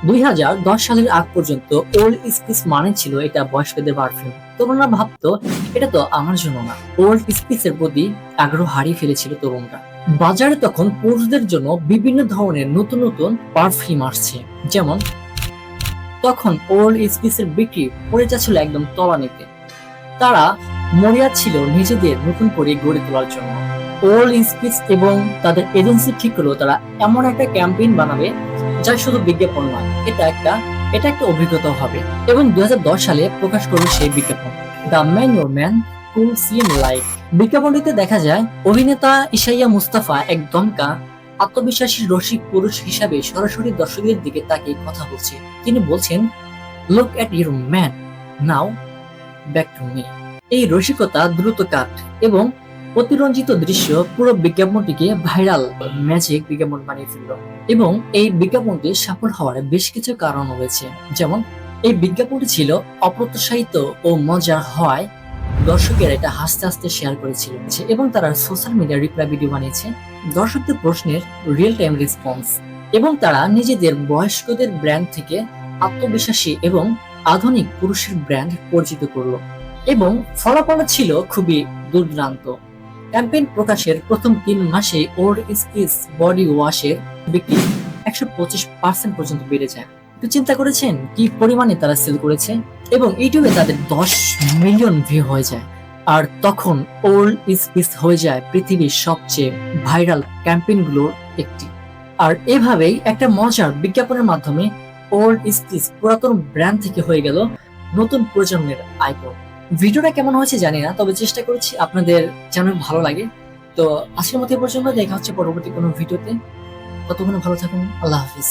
2010 সালের আগ পর্যন্ত ওল্ড স্পিস মানে ছিল এটা বয়স্কদের পারফিউম। তরুণরা ভাবতো এটা তো আমার জন্য না। ওল্ড স্পিসের প্রতি আগ্রহ হারিয়ে ফেলেছিল তরুণরা। বাজারে তখন পুরুষদের জন্য বিভিন্ন ধরনের নতুন নতুন পারফিউম আসছে। যেমন তখন ওল্ড স্পিসের বিক্রি পড়ে যাচ্ছিল একদম তলানিতে। তারা মরিয়া ছিল নিজেদের নতুন করে গড়ে তোলার জন্য। ওল্ড স্পিস এবং তাদের এজেন্সি ঠিক হলো তারা এমন একটা ক্যাম্পেইন বানাবে যা শুধু বিজ্ঞাপন নয়, এটা একটা অভিজ্ঞতা হবে। এবং 2010 সালে প্রকাশ করবে সেই বিজ্ঞাপন, the man your man could smell like. বিজ্ঞাপনটিতে দেখা যায় অভিনেতা ইসাইয়া মুস্তাফা এক দমকা আত্মবিশ্বাসী রসিক পুরুষ হিসাবে সরাসরি দর্শকদের দিকে তাকিয়ে কথা বলছে। তিনি বলছেন, look at your man now back to me. এই রসিকতা দ্রুত কাট এবং অতিরঞ্জিত দৃশ্য পুরো বিজ্ঞাপনটিকে ভাইরাল ম্যাজিক বিজ্ঞাপন বানিয়ে ফেলল। এবং এই বিজ্ঞাপনটি সফল হওয়ার বেশ কিছু কারণ রয়েছে। যেমন এই বিজ্ঞাপনটি ছিল অপ্রত্যাশিত ও মজার হওয়ায় দর্শকেরা এটা হাসতে হাসতে শেয়ার করেছিল এবং তারা সোশ্যাল মিডিয়া রিপ্লাই ভিডিও বানিয়েছে দর্শকদের প্রশ্নের রিয়েল টাইম রেসপন্স। এবং তারা নিজেদের বয়স্কদের ব্র্যান্ড থেকে আত্মবিশ্বাসী এবং আধুনিক পুরুষের ব্র্যান্ড পরিচিত করলো। এবং ফলাফল ছিল খুবই দুর্দান্ত। ক্যাম্পেইন প্রকাশের প্রথম 3 মাসে ওল্ড স্পিস বডি ওয়াশের বিক্রি 125% পর্যন্ত বেড়ে যায়। একটু চিন্তা করেছেন কি পরিমাণে তারা সেল করেছে? এবং ইউটিউবে তাদের 10 মিলিয়ন ভিউ হয়ে যায়। আর তখন ওল্ড স্পিস হয়ে যায় পৃথিবীর সবচেয়ে ভাইরাল ক্যাম্পেইনগুলোর একটি। আর এভাবেই একটা মজার বিজ্ঞাপনের মাধ্যমে ওল্ড স্পিস পুরাতন ব্র্যান্ড থেকে হয়ে গেল নতুন প্রজন্মের আইকন। ভিডিওটা কেমন হয়েছে জানি না, তবে চেষ্টা করেছি আপনাদের যেন ভালো লাগে। তো আজকের মতো এ পর্যন্ত, দেখা হচ্ছে পরবর্তী কোনো ভিডিওতে। ততক্ষণ ভালো থাকুন। আল্লাহ হাফিজ।